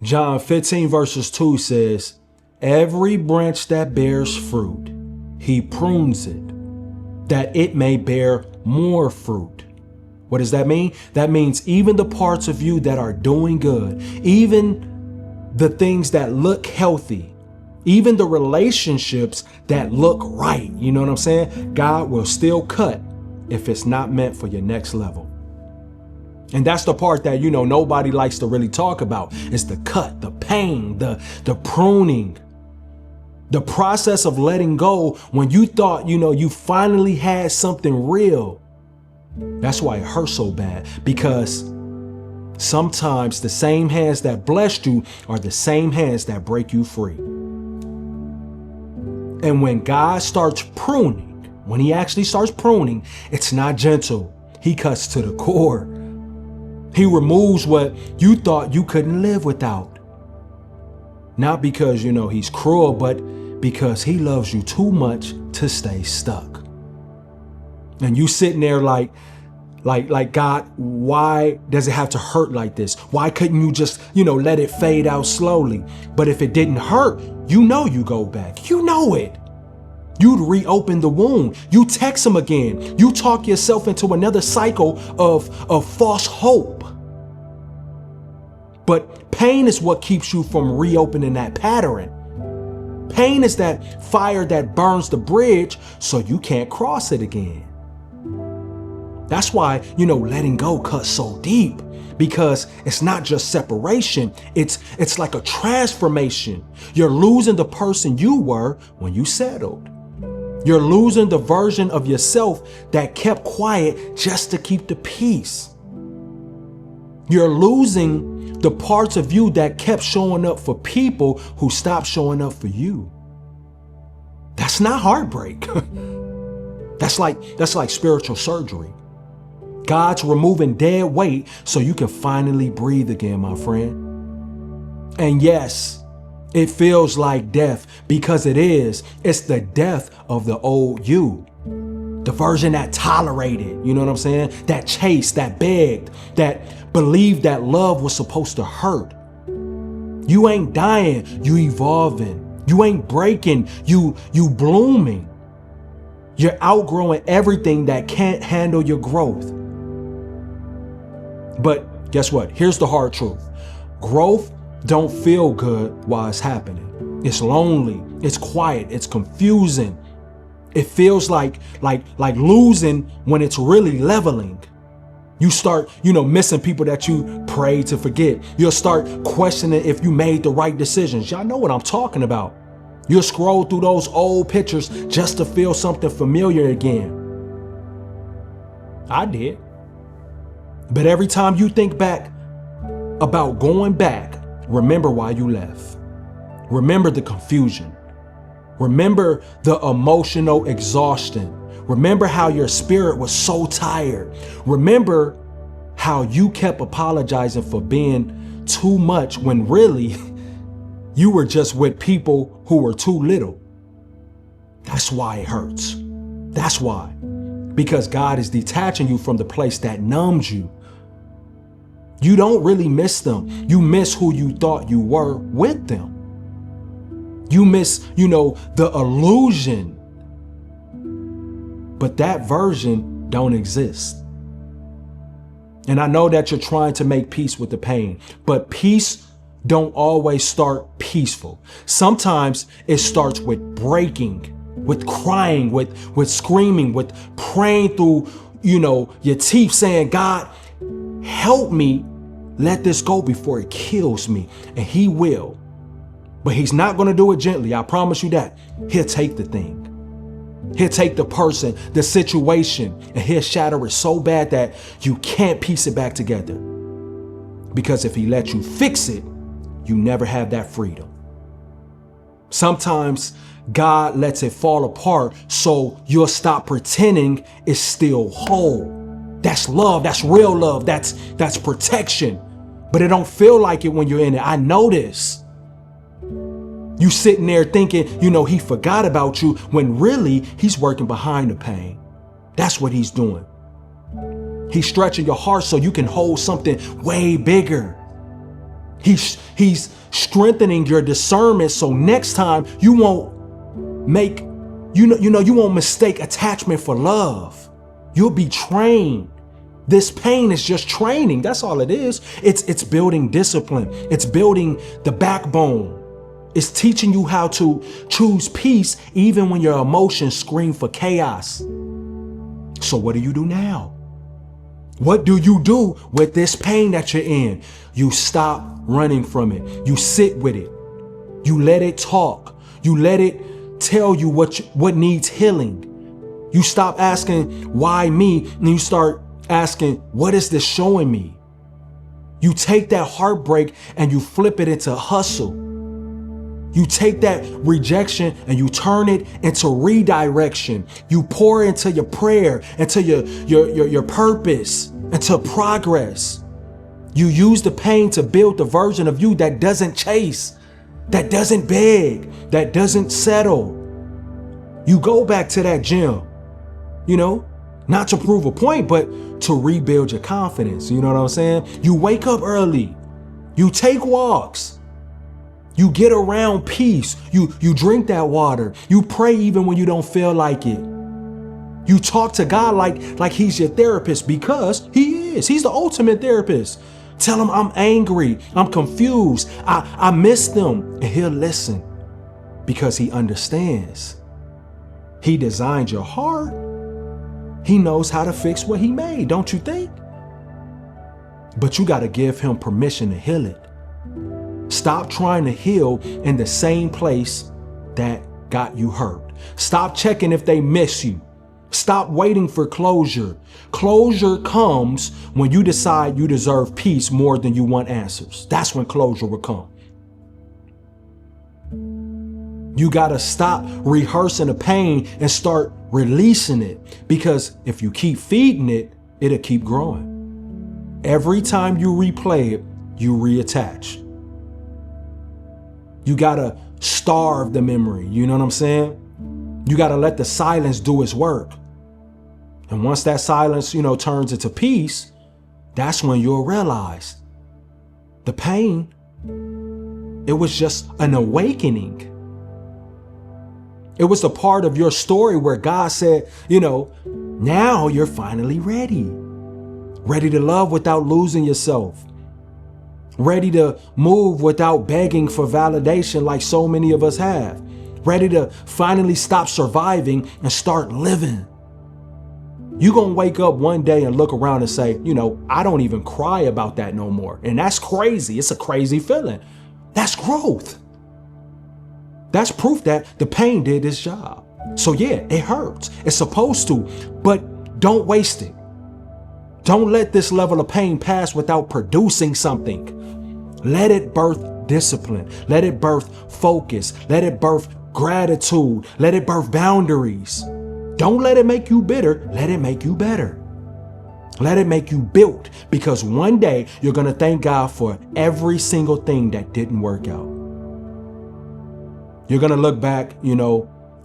John 15 verses 2 says, every branch that bears fruit, he prunes it, that it may bear more fruit. What does that mean? That means even the parts of you that are doing good, even the things that look healthy, even the relationships that look right, you know what I'm saying? God will still cut if it's not meant for your next level. And that's the part that, nobody likes to really talk about. It's the cut, the pain, the pruning, the process of letting go when you thought, you finally had something real. That's why it hurts so bad, because sometimes the same hands that blessed you are the same hands that break you free. And when God starts pruning, when he actually starts pruning, it's not gentle. He cuts to the core. He removes what you thought you couldn't live without. Not because, he's cruel, but because he loves you too much to stay stuck. And you sitting there like, God, why does it have to hurt like this? Why couldn't you just, let it fade out slowly? But if it didn't hurt, you go back. You know it. You'd reopen the wound. You text him again. You talk yourself into another cycle of false hope. But pain is what keeps you from reopening that pattern. Pain is that fire that burns the bridge so you can't cross it again. That's why, letting go cuts so deep, because it's not just separation. It's like a transformation. You're losing the person you were when you settled. You're losing the version of yourself that kept quiet just to keep the peace. You're losing the parts of you that kept showing up for people who stopped showing up for you. That's not heartbreak. That's like spiritual surgery. God's removing dead weight so you can finally breathe again, my friend. And yes, it feels like death, because it is. It's the death of the old you. The version that tolerated, you know what I'm saying? That chased, that begged, that believed that love was supposed to hurt. You ain't dying, you evolving. You ain't breaking, you blooming. You're outgrowing everything that can't handle your growth. But guess what? Here's the hard truth. Growth don't feel good while it's happening. It's lonely, it's quiet, it's confusing. It feels like losing when it's really leveling. You start, missing people that you prayed to forget. You'll start questioning if you made the right decisions. Y'all know what I'm talking about. You'll scroll through those old pictures just to feel something familiar again. I did. But every time you think back about going back, remember why you left. Remember the confusion. Remember the emotional exhaustion. Remember how your spirit was so tired. Remember how you kept apologizing for being too much when really you were just with people who were too little. That's why it hurts. That's why. Because God is detaching you from the place that numbs you. You don't really miss them. You miss who you thought you were with them. You miss, the illusion. But that version don't exist. And I know that you're trying to make peace with the pain, but peace don't always start peaceful. Sometimes it starts with breaking, with crying, with screaming, with praying through, your teeth, saying, God, help me let this go before it kills me. And he will. But he's not going to do it gently. I promise you that. He'll take the thing. He'll take the person, the situation, and he'll shatter it so bad that you can't piece it back together. Because if he lets you fix it, you never have that freedom. Sometimes God lets it fall apart so you'll stop pretending it's still whole. That's love. That's real love. That's protection. But it don't feel like it when you're in it. I know this. You sitting there thinking, he forgot about you when really he's working behind the pain. That's what he's doing. He's stretching your heart so you can hold something way bigger. He's strengthening your discernment so next time you won't make, you won't mistake attachment for love. You'll be trained. This pain is just training. That's all it is. It's building discipline. It's building the backbone. It's teaching you how to choose peace even when your emotions scream for chaos. So what do you do now? What do you do with this pain that you're in? You stop running from it. You sit with it. You let it talk. You let it tell you what needs healing. You stop asking, why me? And you start asking, what is this showing me? You take that heartbreak and you flip it into hustle. You take that rejection and you turn it into redirection. You pour into your prayer, into your purpose, into progress. You use the pain to build the version of you that doesn't chase, that doesn't beg, that doesn't settle. You go back to that gym, not to prove a point, but to rebuild your confidence. You know what I'm saying? You wake up early. You take walks. You get around peace. You drink that water. You pray even when you don't feel like it. You talk to God like he's your therapist, because he is. He's the ultimate therapist. Tell him I'm angry. I'm confused. I miss them. And he'll listen because he understands. He designed your heart. He knows how to fix what he made, don't you think? But you got to give him permission to heal it. Stop trying to heal in the same place that got you hurt. Stop checking if they miss you. Stop waiting for closure. Closure comes when you decide you deserve peace more than you want answers. That's when closure will come. You got to stop rehearsing the pain and start releasing it, because if you keep feeding it, it'll keep growing. Every time you replay it, you reattach. You gotta starve the memory, you know what I'm saying? You gotta let the silence do its work. And once that silence, turns into peace, that's when you'll realize the pain, it was just an awakening. It was a part of your story where God said, now you're finally ready. Ready to love without losing yourself. Ready to move without begging for validation like so many of us have. Ready to finally stop surviving and start living. You're going to wake up one day and look around and say, I don't even cry about that no more. And that's crazy. It's a crazy feeling. That's growth. That's proof that the pain did its job. So yeah, it hurts. It's supposed to, but don't waste it. Don't let this level of pain pass without producing something. Let it birth discipline. Let it birth focus. Let it birth gratitude. Let it birth boundaries. Don't let it make you bitter. Let it make you better. Let it make you built, because one day you're going to thank God for every single thing that didn't work out. You're going to look back,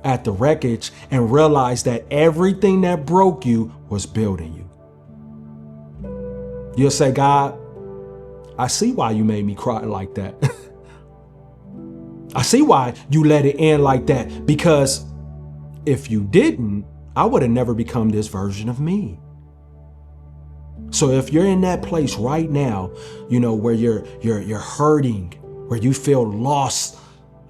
at the wreckage and realize that everything that broke you was building you. You'll say, God, I see why you made me cry like that. I see why you let it end like that, because if you didn't, I would have never become this version of me. So if you're in that place right now, where you're hurting, where you feel lost,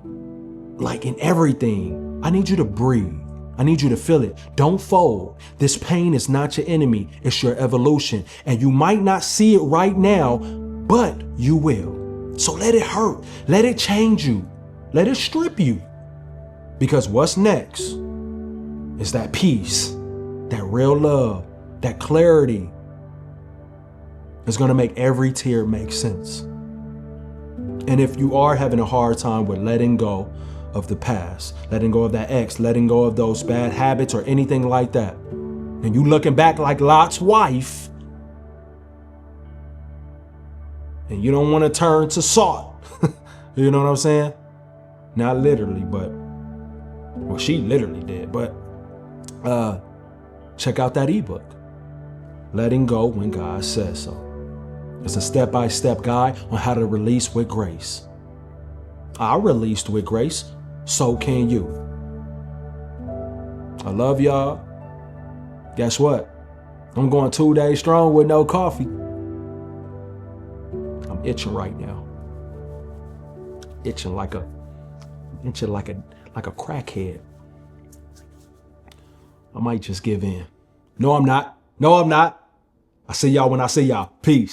like in everything, I need you to breathe. I need you to feel it. Don't fold. This pain is not your enemy. It's your evolution. And you might not see it right now, but you will. So let it hurt. Let it change you. Let it strip you. Because what's next is that peace, that real love, that clarity. It's going to make every tear make sense. And if you are having a hard time with letting go of the past, letting go of that ex, letting go of those bad habits or anything like that, and you looking back like Lot's wife, and you don't want to turn to salt, you know what I'm saying? Not literally, but, well, she literally did, but check out that ebook, Letting Go When God Says So. It's a step-by-step guide on how to release with grace. I released with grace, so can you. I love y'all. Guess what? I'm going 2 days strong with no coffee. I'm itching right now. Itching like a crackhead. I might just give in. No, I'm not. I see y'all when I see y'all. Peace.